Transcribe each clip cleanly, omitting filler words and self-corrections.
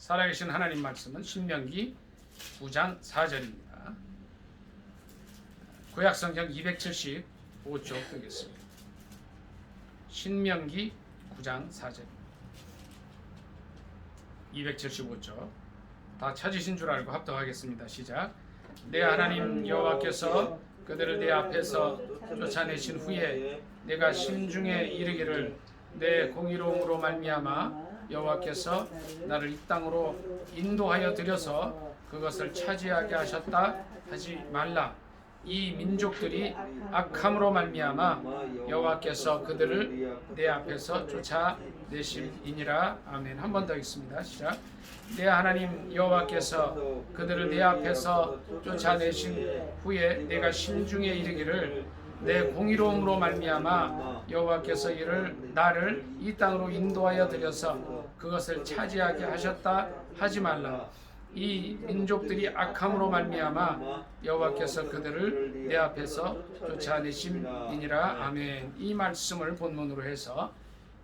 살아계신 하나님 말씀은 신명기 9장 4절입니다. 구약성경 275쪽 뜨겠습니다. 신명기 9장 4절 275쪽 다 찾으신 줄 알고 합독하겠습니다. 시작. 내 하나님 여호와께서 그들을 내 앞에서 쫓아내신 후에 내가 심중에 이르기를 내 공의로움으로 말미암아 여호와께서 나를 이 땅으로 인도하여 들여서 그것을 차지하게 하셨다 하지 말라. 이 민족들이 악함으로 말미암아 여호와께서 그들을 내 앞에서 쫓아내심이니라. 아멘. 한 번 더 읽습니다. 시작. 내 하나님 여호와께서 그들을 내 앞에서 쫓아내신 후에 내가 심중에 이르기를 내 공의로움으로 말미암아 여호와께서 나를 이 땅으로 인도하여 들여서 그것을 차지하게 하셨다 하지 말라. 이 민족들이 악함으로 말미암아 여호와께서 그들을 내 앞에서 쫓아내심이니라. 아멘. 이 말씀을 본문으로 해서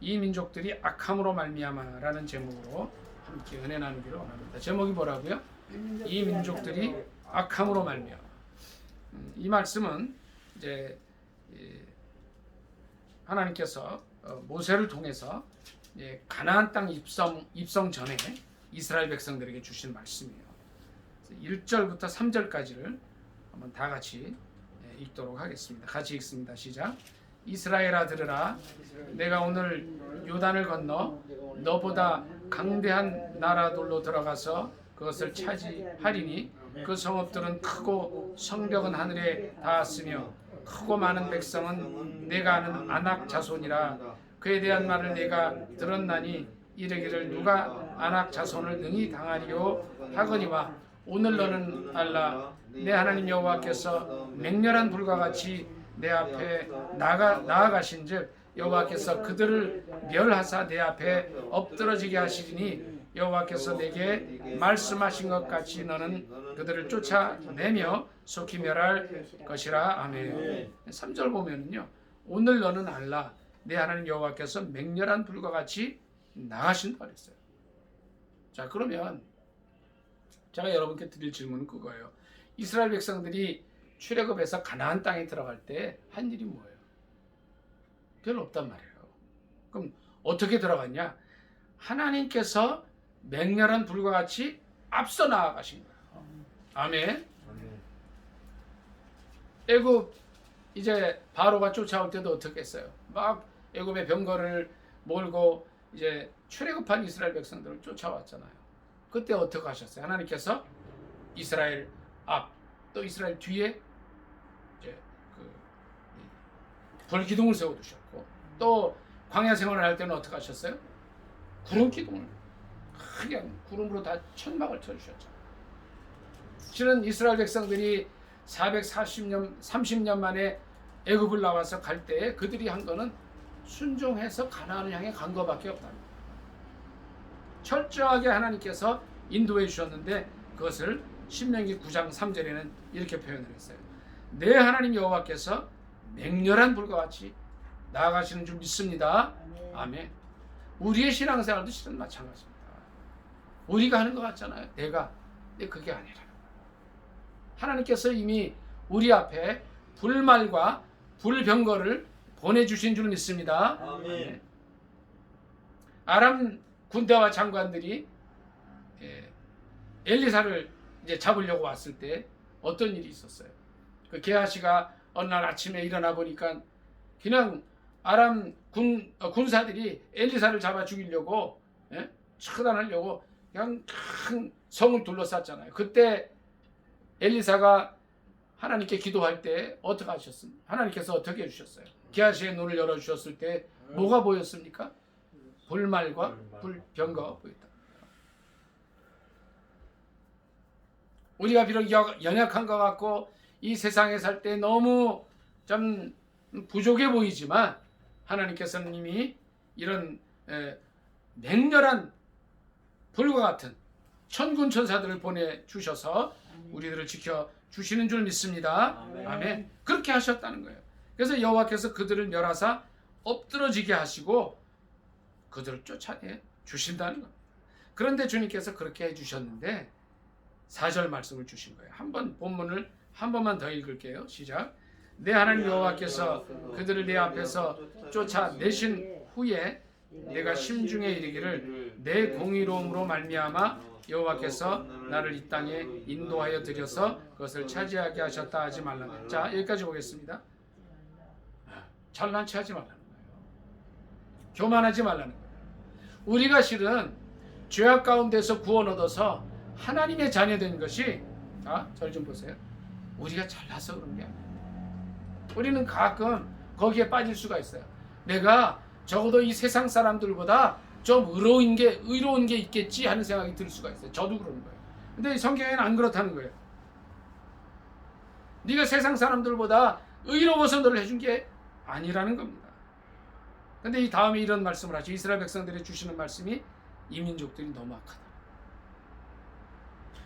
이 민족들이 악함으로 말미암아라는 제목으로 함께 은혜 나누기를 원합니다. 제목이 뭐라고요? 이 민족들이 악함으로 말미암아. 이 말씀은 이제 하나님께서 모세를 통해서 가나안 땅 입성 전에 이스라엘 백성들에게 주신 말씀이에요. 1절부터 3절까지를 한번 다 같이 읽도록 하겠습니다. 같이 읽습니다. 시작. 이스라엘아 들으라. 내가 오늘 요단을 건너 너보다 강대한 나라들로 들어가서 그것을 차지하리니 그 성읍들은 크고 성벽은 하늘에 닿았으며 크고 많은 백성은 내가 아는 아낙 자손이라. 그에 대한 말을 내가 들었나니 이르기를 누가 아낙 자손을 능히 당하리요 하거니와 오늘 너는 알라. 내 하나님 여호와께서 맹렬한 불과 같이 내 앞에 나아가신즉 여호와께서 그들을 멸하사 내 앞에 엎드러지게 하시리니 여호와께서 내게 말씀하신 것 같이 너는 그들을 쫓아내며 속히 멸할 것이라. 아멘. 3절 보면은요. 오늘 너는 알라. 내 하나님 여호와께서 맹렬한 불과 같이 나가신다 그랬어요. 자, 그러면 제가 여러분께 드릴 질문은 그거예요. 이스라엘 백성들이 출애굽해서 가나안 땅에 들어갈 때 한 일이 뭐예요? 별로 없단 말이에요. 그럼 어떻게 들어갔냐? 하나님께서 맹렬한 불과 같이 앞서 나아가신 거예요. 아멘. 애굽 이제 바로가 쫓아올 때도 어떻게 했어요? 막 애굽의 병거를 몰고 이제 출애굽한 이스라엘 백성들을 쫓아왔잖아요. 그때 어떻게 하셨어요? 하나님께서 이스라엘 앞 또 이스라엘 뒤에 이제 불기둥을 세워두셨고 또 광야 생활을 할 때는 어떻게 하셨어요? 구름 기둥을 크게 구름으로 다 천막을 쳐주셨죠. 실은 이스라엘 백성들이 440년 30년 만에 애굽을 나와서 갈 때 그들이 한 거는 순종해서 가나안을 향해 간 거밖에 없답니다. 철저하게 하나님께서 인도해 주셨는데 그것을 신명기 9장 3절에는 이렇게 표현을 했어요. 내 하나님 여호와께서 맹렬한 불과 같이 나아가시는 줄 믿습니다. 아멘. 우리의 신앙생활도 실은 마찬가지입니다. 우리가 하는 것 같잖아요. 근데 그게 아니라 하나님께서 이미 우리 앞에 불말과 불병거를 보내주신 줄 믿습니다. 아멘. 아람 군대와 장관들이 엘리사를 이제 잡으려고 왔을 때 어떤 일이 있었어요? 그 게하시가 어느 날 아침에 일어나 보니까 그냥 아람 군사들이 엘리사를 잡아 죽이려고 처단하려고 그냥 큰 성을 둘러쌌잖아요. 그때 엘리사가 하나님께 기도할 때 어떻게 하셨습니까? 하나님께서 어떻게 해주셨어요? 게하시의 눈을 열어주셨을 때 뭐가 보였습니까? 불말과 불병거가 보였다. 우리가 비록 연약한 것 같고 이 세상에 살 때 너무 좀 부족해 보이지만 하나님께서는 이미 이런 맹렬한 불과 같은 천군 천사들을 보내주셔서 우리들을 지켜주시는 줄 믿습니다. 아멘. 그렇게 하셨다는 거예요. 그래서 여호와께서 그들을 멸하사 엎드러지게 하시고 그들을 쫓아내 주신다는 겁니다. 그런데 주님께서 그렇게 해주셨는데 4절 말씀을 주신 거예요. 한번 본문을 한 번만 더 읽을게요. 시작. 내 하나님 여호와께서 그들을 내 앞에서 쫓아내신 후에 내가 심중에 이르기를 내 공의로움으로 말미암아 여호와께서 나를 이 땅에 인도하여 들여서 그것을 차지하게 하셨다 하지 말라는. 자, 여기까지 보겠습니다. 잘난 체하지 말라는 거예요. 교만하지 말라는 거예요. 우리가 실은 죄악 가운데서 구원 얻어서 하나님의 자녀된 것이, 저를 좀 보세요. 우리가 잘나서 그런 게 아니에요. 우리는 가끔 거기에 빠질 수가 있어요. 내가 적어도 이 세상 사람들보다 좀 의로운 게 있겠지 하는 생각이 들 수가 있어요. 저도 그러는 거예요. 근데 성경에는 안 그렇다는 거예요. 네가 세상 사람들보다 의로워서 너를 해준 게 아니라는 겁니다. 근데 이 다음에 이런 말씀을 하죠. 이스라엘 백성들이 주시는 말씀이 이 민족들이 너무 악하다.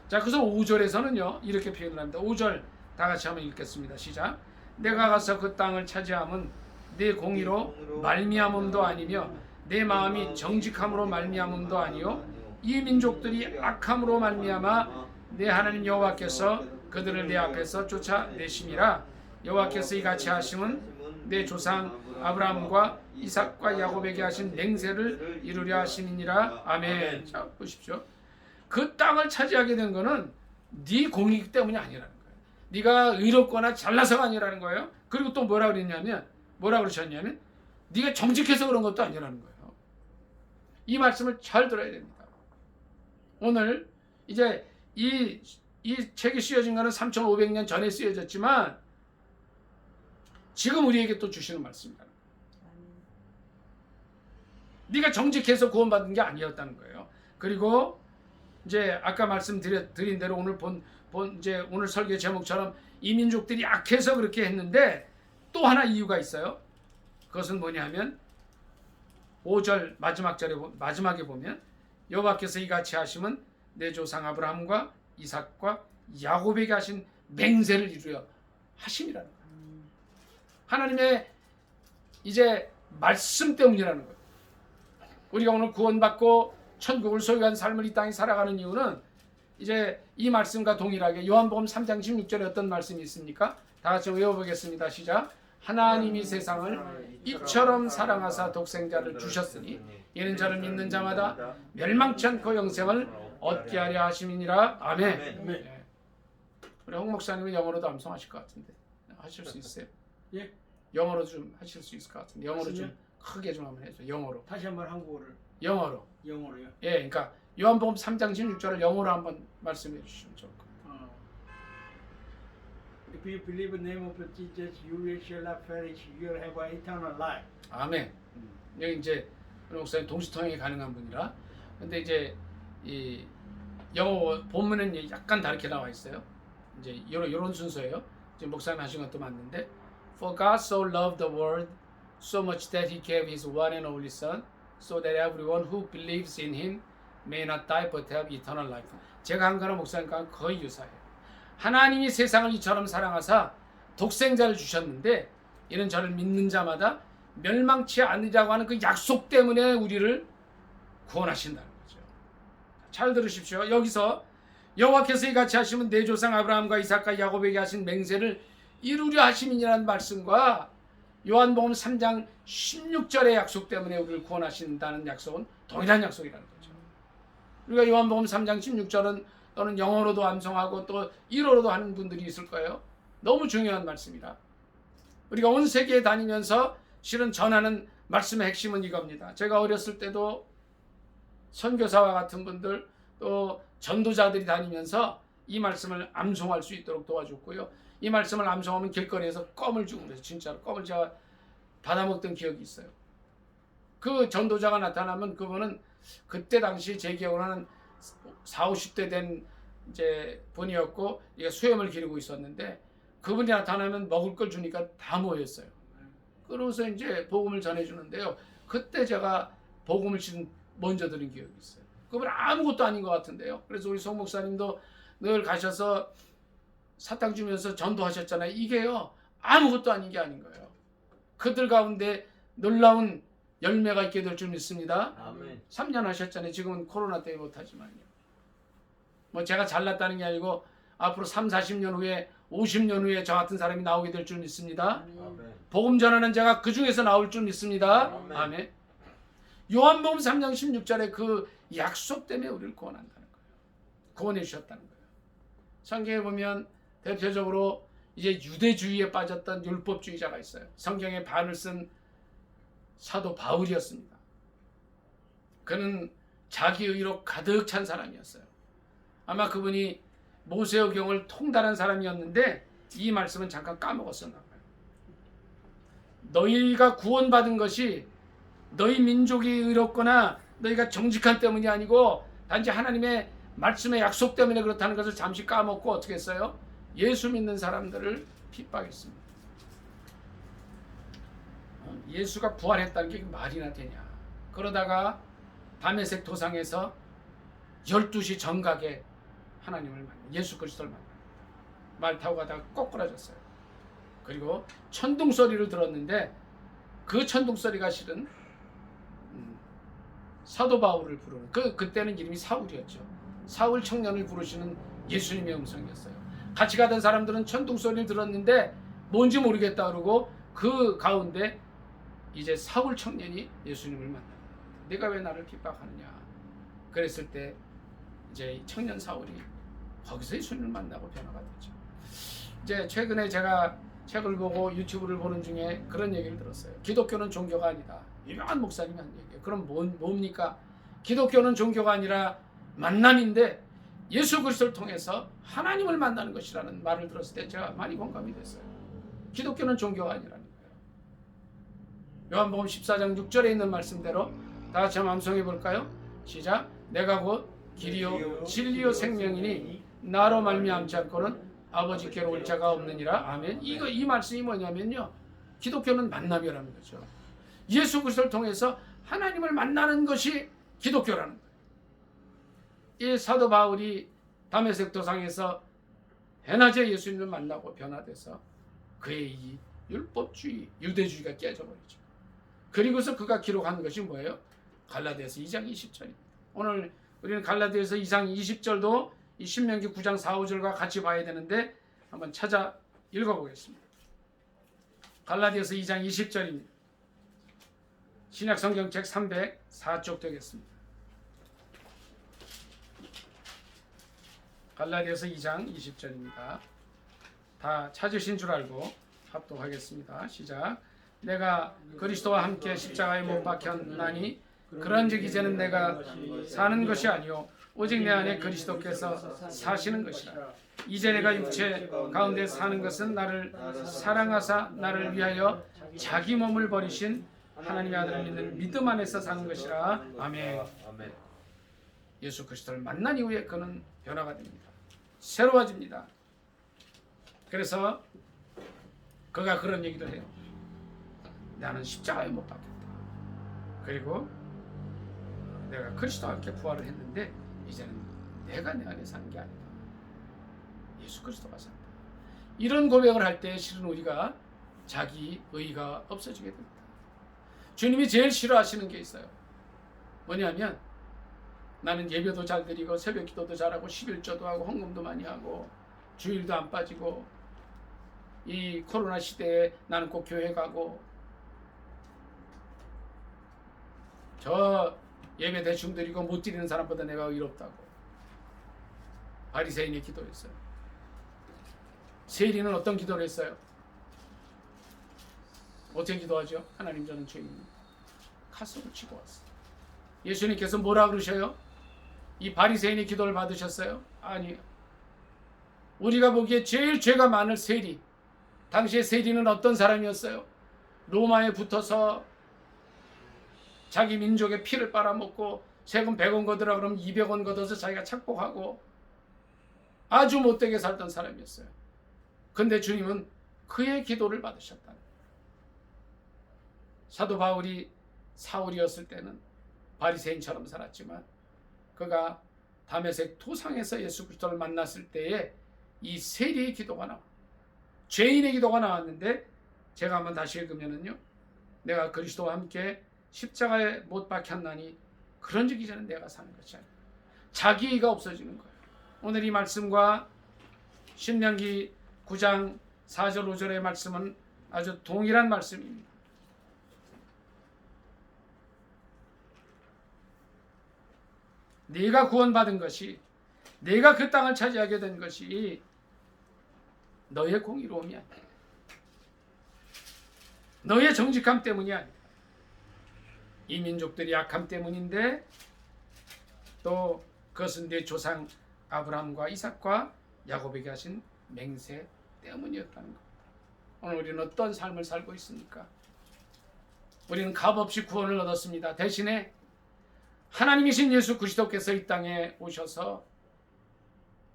자, 그래서 5절에서는요 이렇게 표현을 합니다. 5절 다 같이 한번 읽겠습니다. 시작. 내가 가서 그 땅을 차지함은 내 공의로 말미암음도 아니며 내 마음이 정직함으로 말미암음도 아니요 이 민족들이 악함으로 말미암아 내 하나님 여호와께서 그들을 내 앞에서 쫓아내심이라. 여호와께서 이같이 하심은 내 조상 아브라함과 이삭과 야곱에게 하신 맹세를 이루려 하심이니라. 아멘. 자, 보십시오. 그 땅을 차지하게 된 거는 네 공의이기 때문이 아니라는 거예요. 네가 의롭거나 잘나서가 아니라는 거예요. 그리고 또 뭐라 그러셨냐면 네가 정직해서 그런 것도 아니라는 거예요. 이 말씀을 잘 들어야 됩니다. 오늘 이제 이 책이 쓰여진 거는 3500년 전에 쓰여졌지만 지금 우리에게 또 주시는 말씀입니다. 네가 정직해서 구원받은 게 아니었다는 거예요. 그리고 이제 아까 말씀드린 대로 오늘 설교 제목처럼 이 민족들이 악해서 그렇게 했는데 또 하나 이유가 있어요. 그것은 뭐냐면 5절 마지막에 보면 여호와께서 이같이 하심은 내 조상 아브라함과 이삭과 야곱에게 하신 맹세를 이루려 하심이라는 거예요. 하나님의 이제 말씀 때문이라는 거예요. 우리가 오늘 구원받고 천국을 소유한 삶을 이 땅에 살아가는 이유는 이제 이 말씀과 동일하게 요한복음 3장 16절에 어떤 말씀이 있습니까? 다 같이 외워보겠습니다. 시작. 하나님이 세상을 이처럼 사랑하사 독생자를 주셨으니 이는 저를 믿는 자마다 멸망치 않고 영생을 얻게 하려 하심이니라. 아멘. 네. 우리 홍 목사님은 영어로도 암송하실 것 같은데 하실 수 있어요? 예. 영어로 좀 하실 수 있을 것 같은데 영어로 좀 크게 좀 한번 해줘. 영어로. 다시 한번 한국어를. 영어로요. 예, 그러니까 요한복음 3장 16절을 영어로 한번 말씀해 주시면 좋을 것 같아요. If you believe in the name of Jesus, you shall not perish. You will have eternal life. 아멘. 여기 이제 우리 목사님 동시통역이 가능한 분이라. 근데 이제 이 영어 본문은 약간 다르게 나와 있어요. 이제 이런 순서예요. 지금 목사님 하신 것도 맞는데, For God so loved the world so much that He gave His one and only Son, so that everyone who believes in Him may not die but have eternal life. 제가 한 거랑 목사님과 거의 유사해요. 하나님이 세상을 이처럼 사랑하사 독생자를 주셨는데 이는 저를 믿는 자마다 멸망치 않으리라고 하는 그 약속 때문에 우리를 구원하신다는 거죠. 잘 들으십시오. 여기서 여호와께서 이같이 하시면 내 조상 아브라함과 이삭과 야곱에게 하신 맹세를 이루려 하심이라는 말씀과 요한복음 3장 16절의 약속 때문에 우리를 구원하신다는 약속은 동일한 약속이라는 거죠. 우리가 요한복음 3장 16절은 또는 영어로도 암송하고 또 일어로도 하는 분들이 있을 거예요. 너무 중요한 말씀이라. 우리가 온 세계에 다니면서 실은 전하는 말씀의 핵심은 이겁니다. 제가 어렸을 때도 선교사와 같은 분들 또 전도자들이 다니면서 이 말씀을 암송할 수 있도록 도와줬고요. 이 말씀을 암송하면 길거리에서 껌을 주고 그래서 진짜로 껌을 제가 받아먹던 기억이 있어요. 그 전도자가 나타나면 그분은 그때 당시 제 기억으로는 40, 50대 된 이제 분이었고 이게 수염을 기르고 있었는데 그분이 나타나면 먹을 걸 주니까 다 모였어요. 그러면서 이제 복음을 전해주는데요. 그때 제가 복음을 먼저 들은 기억이 있어요. 그분 아무것도 아닌 것 같은데요. 그래서 우리 송 목사님도 늘 가셔서 사탕 주면서 전도하셨잖아요. 이게요 아무것도 아닌 게 아닌 거예요. 그들 가운데 놀라운 열매가 있게 될 줄 믿습니다. 아멘. 3년 하셨잖아요. 지금은 코로나 때문에 못하지만요. 뭐 제가 잘났다는 게 아니고 앞으로 3, 40년 후에 50년 후에 저 같은 사람이 나오게 될 줄 믿습니다. 아멘. 복음 전하는 자가 그 중에서 나올 줄 믿습니다. 아멘. 아멘. 요한복음 3장 16절에 그 약속 때문에 우리를 구원한다는 거예요. 구원해 주셨다는 거예요. 성경에 보면 대표적으로 이제 유대주의에 빠졌던 율법주의자가 있어요. 성경의 반을 쓴 사도 바울이었습니다. 그는 자기 의로 가득 찬 사람이었어요. 아마 그분이 모세오경을 통달한 사람이었는데 이 말씀은 잠깐 까먹었었나 봐요. 너희가 구원받은 것이 너희 민족이 의롭거나 너희가 정직한 때문이 아니고 단지 하나님의 말씀의 약속 때문에 그렇다는 것을 잠시 까먹고 어떻게 했어요? 예수 믿는 사람들을 핍박했습니다. 예수가 부활했다는 게 말이나 되냐. 그러다가 다메섹 도상에서 12시 정각에 하나님을 만나 예수 그리스도를 만납니다. 말 타고 가다가 꼬꾸라졌어요. 그리고 천둥 소리를 들었는데 그 천둥 소리가 실은 사도 바울을 부르는 그때는 이름이 사울이었죠. 사울 청년을 부르시는 예수님의 음성이었어요. 같이 가던 사람들은 천둥 소리를 들었는데 뭔지 모르겠다 그러고 그 가운데 이제 사울 청년이 예수님을 만납니다. 네가 왜 나를 핍박하느냐. 그랬을 때 이제 청년 사울이 거기서 예수님을 만나고 변화가 되죠. 이제 최근에 제가 책을 보고 유튜브를 보는 중에 그런 얘기를 들었어요. 기독교는 종교가 아니다. 유명한 목사님이 한 얘기예요. 그럼 뭡니까? 기독교는 종교가 아니라 만남인데 예수 그리스도를 통해서 하나님을 만나는 것이라는 말을 들었을 때 제가 많이 공감이 됐어요. 기독교는 종교가 아니라는 거예요. 요한복음 14장 6절에 있는 말씀대로 다 같이 한번 암송해 볼까요? 시작. 내가 곧 길이요 진리요 생명이니 나로 말미암지 않고는 아버지께로 올 자가 없느니라. 아멘. 이 말씀이 뭐냐면요. 기독교는 만남이라는 거죠. 예수 그리스도를 통해서 하나님을 만나는 것이 기독교라는 거예요. 이 사도 바울이 다메섹 도상에서 해낮에 예수님을 만나고 변화돼서 그의 이 율법주의, 유대주의가 깨져버리죠. 그리고서 그가 기록한 것이 뭐예요? 갈라디아서 2장 20절입니다. 오늘 우리는 갈라디아서 2장 20절도 이 신명기 9장 4, 5절과 같이 봐야 되는데 한번 찾아 읽어보겠습니다. 갈라디아서 2장 20절입니다. 신약성경책 304쪽 되겠습니다. 갈라디아서 2장 20절입니다. 다 찾으신 줄 알고 합독하겠습니다. 시작. 내가 그리스도와 함께 십자가에 못 박혔나니 그런즉 이제는 내가 사는 것이 아니요 오직 내 안에 그리스도께서 사시는 것이라. 이제 내가 육체 가운데 사는 것은 나를 사랑하사 나를 위하여 자기 몸을 버리신 하나님의 아들을 믿는 믿음 안에서 사는 것이라. 아멘. 예수 그리스도를 만난 이후에 그는 변화가 됩니다. 새로워집니다. 그래서 그가 그런 얘기를 해요. 나는 십자가에 못 박혔다. 그리고 내가 그리스도와 함께 부활을 했는데 이제는 내가 내 안에 사는 게 아니다. 예수 그리스도가 산다. 이런 고백을 할 때 실은 우리가 자기 의의가 없어지게 됩니다. 주님이 제일 싫어하시는 게 있어요. 뭐냐면 나는 예배도 잘 드리고 새벽 기도도 잘하고 11조도 하고 헌금도 많이 하고 주일도 안 빠지고 이 코로나 시대에 나는 꼭 교회 가고 저 예배 대충 드리고 못 드리는 사람보다 내가 의롭다고 바리새인의 기도했어요. 세리는 어떤 기도를 했어요? 어떻게 기도하죠? 하나님 저는 죄인입니다. 가슴을 치고 왔어요. 예수님께서 뭐라 그러셔요? 이 바리새인의 기도를 받으셨어요? 아니요. 우리가 보기에 제일 죄가 많을 세리. 당시에 세리는 어떤 사람이었어요? 로마에 붙어서 자기 민족의 피를 빨아먹고 세금 100원 걷으라 그러면 200원 걷어서 자기가 착복하고 아주 못되게 살던 사람이었어요. 근데 주님은 그의 기도를 받으셨다. 사도 바울이 사울이었을 때는 바리새인처럼 살았지만 그가 다메섹 도상에서 예수 그리스도를 만났을 때에 이 세리의 기도가 나와. 죄인의 기도가 나왔는데 제가 한번 다시 읽으면은요. 내가 그리스도와 함께 십자가에 못 박혔나니 그런즉 이제는 내가 사는 것이 아니라 자기의가 없어지는 거예요. 오늘 이 말씀과 신명기 9장 4절 5절의 말씀은 아주 동일한 말씀입니다. 네가 구원받은 것이, 네가 그 땅을 차지하게 된 것이 너의 공의로움이 아니야. 너의 정직함 때문이 아니야. 이 민족들이 약함 때문인데 또 그것은 내 조상 아브라함과 이삭과 야곱에게 하신 맹세 때문이었다는 것. 오늘 우리는 어떤 삶을 살고 있습니까? 우리는 값없이 구원을 얻었습니다. 대신에 하나님이신 예수 그리스도께서 이 땅에 오셔서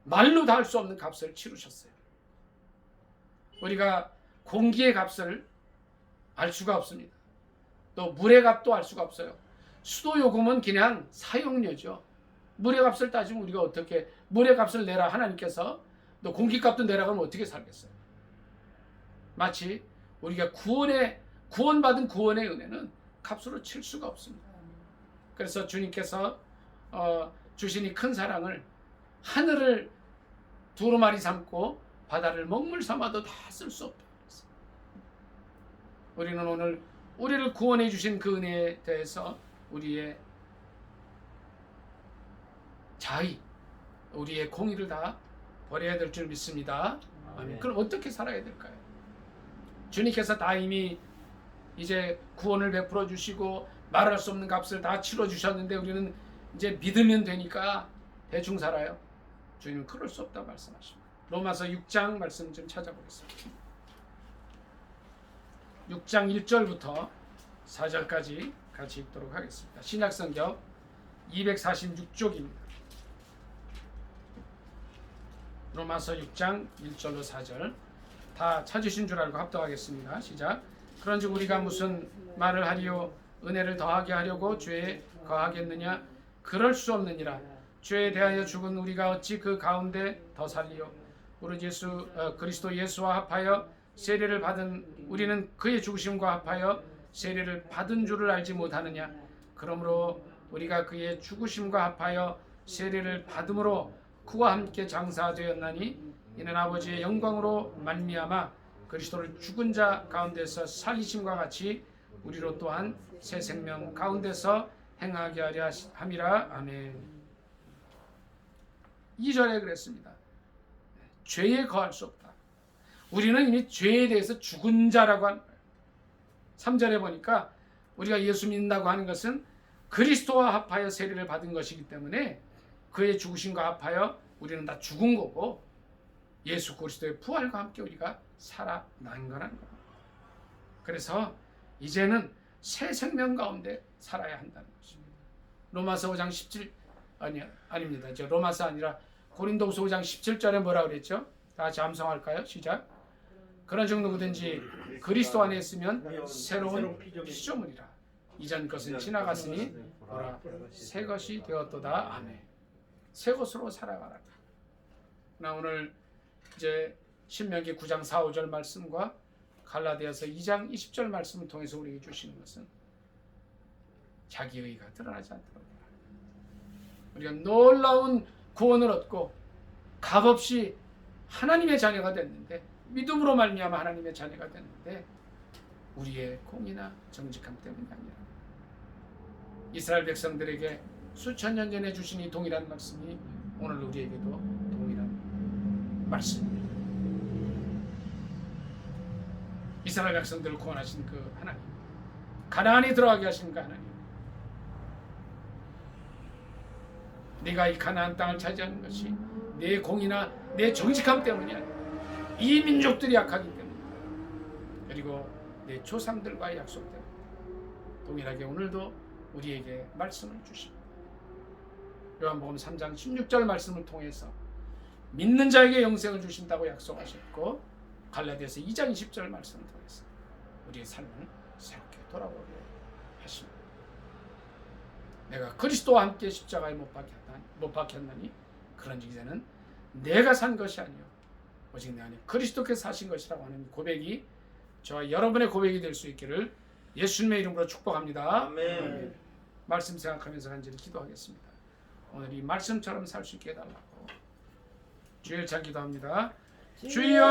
말로 다 할 수 없는 값을 치르셨어요. 우리가 공기의 값을 알 수가 없습니다. 또 물의 값도 알 수가 없어요. 수도 요금은 그냥 사용료죠. 물의 값을 따지면 우리가 어떻게 물의 값을 내라 하나님께서 또 공기값도 내라고 하면 어떻게 살겠어요? 마치 우리가 구원받은 구원의 은혜는 값으로 칠 수가 없습니다. 그래서 주님께서 주신 이 큰 사랑을 하늘을 두루마리 삼고 바다를 먹물 삼아도 다 쓸 수 없다. 우리는 오늘 우리를 구원해 주신 그 은혜에 대해서 우리의 자의, 우리의 공의를 다 버려야 될 줄 믿습니다. 아멘. 그럼 어떻게 살아야 될까요? 주님께서 다 이미 이제 구원을 베풀어 주시고 말할 수 없는 값을 다 치러 주셨는데 우리는 이제 믿으면 되니까 대충 살아요. 주님은 그럴 수 없다고 말씀하십니다. 로마서 6장 말씀 좀 찾아보겠습니다. 6장 1절부터 4절까지 같이 읽도록 하겠습니다. 신약성경 246쪽입니다. 로마서 6장 1절로 4절 다 찾으신 줄 알고 합독하겠습니다. 시작. 그런즉 우리가 무슨 말을 하리요? 은혜를 더하게 하려고 죄에 거하겠느냐? 그럴 수 없느니라. 죄에 대하여 죽은 우리가 어찌 그 가운데 더 살리요? 우리 그리스도 예수와 합하여 세례를 받은 우리는 그의 죽으심과 합하여 세례를 받은 줄을 알지 못하느냐? 그러므로 우리가 그의 죽으심과 합하여 세례를 받음으로 그와 함께 장사되었나니 이는 아버지의 영광으로 말미암아 그리스도를 죽은 자 가운데서 살리심과 같이 우리로 또한 새 생명 가운데서 행하게 하려 함이라. 아멘. 2절에 그랬습니다. 죄에 거할 수 없다. 우리는 이미 죄에 대해서 죽은 자라고 하는 거예요. 3절에 보니까 우리가 예수 믿는다고 하는 것은 그리스도와 합하여 세례를 받은 것이기 때문에 그의 죽으심과 합하여 우리는 다 죽은 거고 예수 그리스도의 부활과 함께 우리가 살아난 거라는 겁니다. 그래서 이제는 새 생명 가운데 살아야 한다는 것입니다. 로마서 5장 17 아닙니다. 로마서 아니라 고린도후서 5장 17절에 뭐라고 그랬죠? 다 같이 암송할까요? 시작. 그런즉 누구든지 그리스도 안에 있으면 새로운 피조물이라. 이전 것은 지나갔으니 보라 새 것이 되었도다. 아멘. 새 것으로 살아가라. 나 오늘 이제 신명기 9장 4, 5절 말씀과 갈라디아서 2장 20절 말씀을 통해서 우리에게 주시는 것은 자기 의가 드러나지 않도록 우리가 놀라운 구원을 얻고 값없이 하나님의 자녀가 됐는데 믿음으로 말미암아 하나님의 자녀가 됐는데 우리의 공의나 정직함 때문이 아니라 이스라엘 백성들에게 수천 년 전에 주신 이 동일한 말씀이 오늘 우리에게도 동일한 말씀입니다. 이스라엘 백성들을 구원하신 그 하나님, 가나안에 들어가게 하신 그 하나님, 내가 이 가나안 땅을 차지하는 것이 내 공이나 내 정직함 때문이 아니라 이 민족들이 약하기 때문에 그리고 내 조상들과의 약속 때문에 동일하게 오늘도 우리에게 말씀을 주십니다. 요한복음 3장 16절 말씀을 통해서 믿는 자에게 영생을 주신다고 약속하셨고 갈라디아서 2장 20절 말씀을 통해서 우리의 삶을 새롭게 돌아보게 하십니다. 내가 그리스도와 함께 십자가에 못 박혔나니 그런즉 이제는 내가 산 것이 아니요 오직 내 안에 그리스도께서 사신 것이라고 하는 고백이 저와 여러분의 고백이 될 수 있기를 예수님의 이름으로 축복합니다. 아멘. 말씀 생각하면서 간절히 기도하겠습니다. 오늘 이 말씀처럼 살 수 있게 해달라고 주의 잘 기도합니다. 주여